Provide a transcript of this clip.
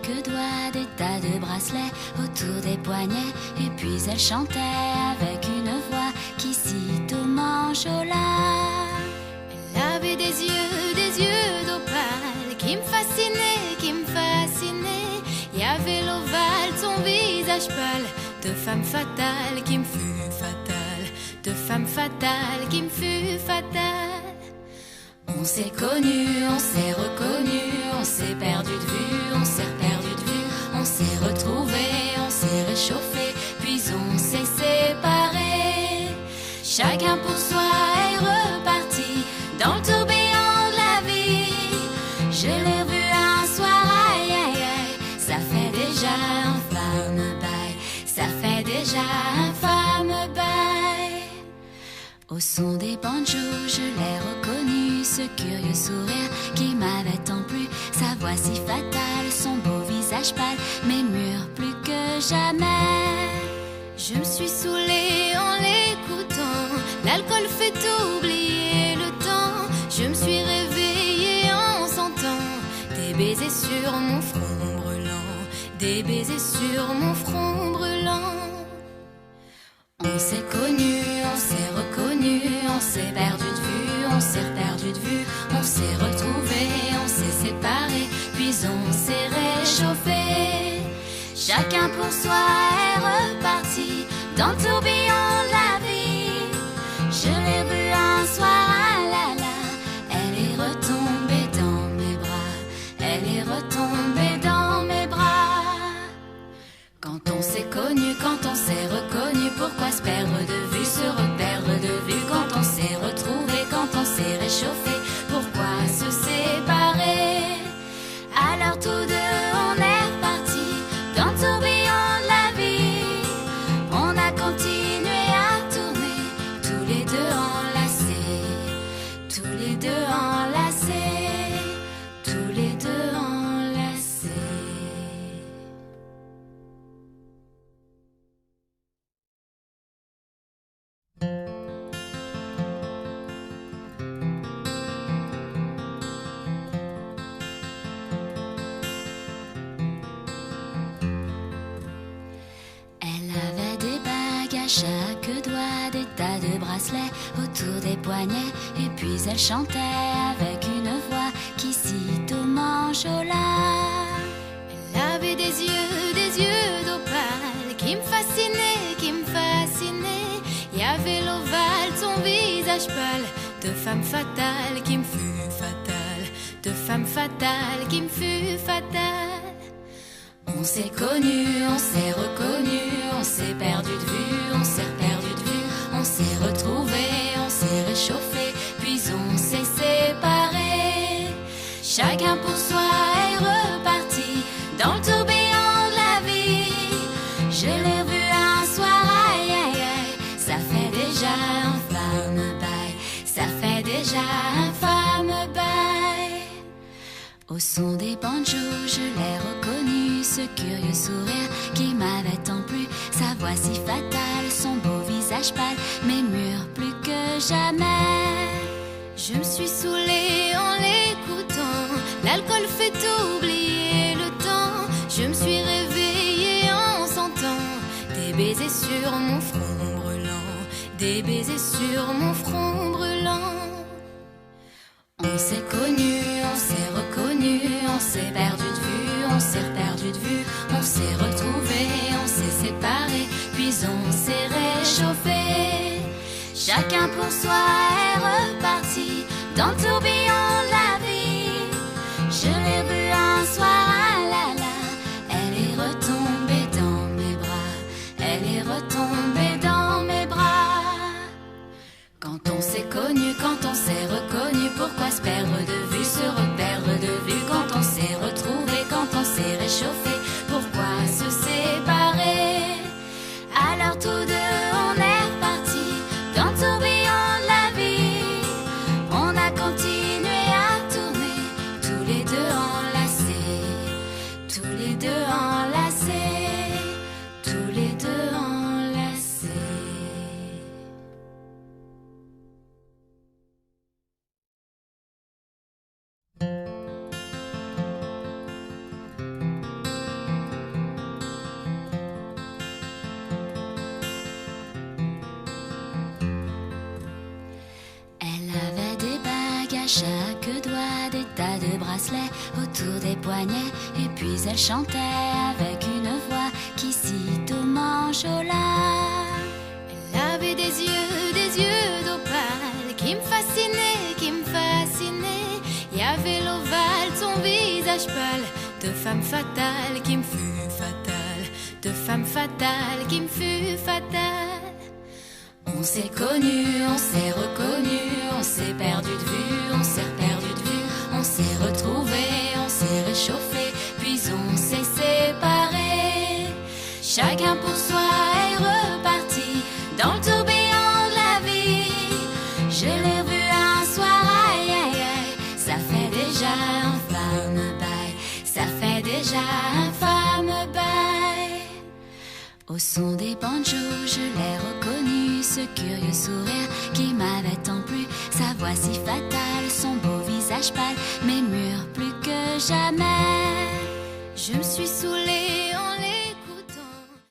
chaque doigt des tas de bracelets autour des poignets. Et puis elle chantait avec une voix qui sitôt m'enjôla. Elle avait des yeux d'opale qui me fascinaient, qui me fascinaient. Il y avait l'ovale, son visage pâle, de femme fatale qui me fut fatale, de femme fatale qui me fut fatale. On s'est connus, on s'est reconnus, on s'est perdu de vue, on s'est perdu de vue, on s'est retrouvés, on s'est réchauffés, puis on s'est séparés. Chacun pour soi est reparti dans le tourbillon de la vie. Je l'ai revu un soir, aïe aïe aïe, ça fait déjà un fameux bail, ça fait déjà un fameux bail. Au son des banjos, je l'ai reconnu, ce curieux sourire qui m'avait tant plu, sa voix si fatale, son beau visage pâle, mes murs plus que jamais. Je me suis saoulée en l'écoutant, l'alcool fait oublier le temps. Je me suis réveillée en sentant des baisers sur mon front brûlant, des baisers sur mon front brûlant. On s'est connus, on s'est reconnus, on s'est perdu de vue, on s'est perdu de vue, on s'est retrouvés, on s'est séparés, puis on s'est réchauffés. Chacun pour soi est reparti dans le tourbillon de la vie. Je l'ai vue un soir, ah là là, elle est retombée dans mes bras, elle est retombée dans mes bras. Quand on s'est connu, quand on s'est reconnu, pourquoi se perdre de vue, se reperdre de vue? Quand on s'est retrouvé, quand on s'est réchauffé, pourquoi se séparer? Alors tous deux on est repartis dans le tourbillon de la vie. On a continué à tourner, tous les deux enlacés, tous les deux enlacés, tous les deux enlacés. Elle avait des bagues à chaque doigt, des tas de bracelets autour des poignets. Et puis elle chantait avec une voix qui sitôt m'enjôla. Elle avait des yeux d'opale qui me fascinaient, qui me fascinaient. Il y avait l'ovale, son visage pâle, de femme fatale qui me fut fatale, de femme fatale qui me fut fatale. On s'est connus, on s'est reconnus, on s'est perdu de vue, on s'est perdu de vue, on s'est retrouvés, on s'est réchauffés, puis on s'est séparés. Chacun pour soi est reparti dans le tourbillon de la vie. Je l'ai revu un soir, aïe aïe aïe, ça fait déjà un fameux bail, ça fait déjà un fameux bail. Au son des banjos, je l'ai reconnu, ce curieux sourire qui m'avait tant plu, sa voix si fatale, son beau visage pâle, mes murs plus que jamais. Je me suis saoulée en l'écoutant, l'alcool fait oublier le temps. Je me suis réveillée en sentant des baisers sur mon front brûlant, des baisers sur mon front brûlant. On s'est connus, on s'est reconnus, on s'est perdu de vue, on s'est perdu de vue, on s'est retrouvés, on s'est séparés, puis on s'est réchauffés. Chacun pour soi est reparti dans le tourbillon de la vie. Je l'ai vue un soir, ah là là, elle est retombée dans mes bras, elle est retombée dans mes bras. Quand on s'est connu, quand on s'est reconnu, pourquoi se perdre de vue, se reperdre de vue? Quand on s'est retrouvé, quand on s'est réchauffé, pourquoi se séparer? Alors tous deux on est repartis dans le tourbillon de la vie. On a continué à chaque doigt des tas de bracelets autour des poignets. Et puis elle chantait avec une voix qui sitôt m'enjôla. Elle avait des yeux d'opale qui me fascinaient, qui me fascinaient. Il y avait l'ovale, son visage pâle, de femme fatale qui me fut fatale, de femme fatale qui me fut fatale. On s'est connus, on s'est reconnus, on s'est perdu de vue, on s'est perdu de vue, on s'est retrouvés, on s'est réchauffés, puis on s'est séparés. Chacun pour soi est reparti dans le tourbillon de la vie. Je l'ai revu un soir, aïe aïe aïe, ça fait déjà un fameux bail, ça fait déjà un fameux bail. Au son des banjos, je l'ai reconnu, ce curieux sourire qui m'avait tant plu, sa voix si fatale, son beau visage pâle, mais mûr plus que jamais. Je me suis saoulée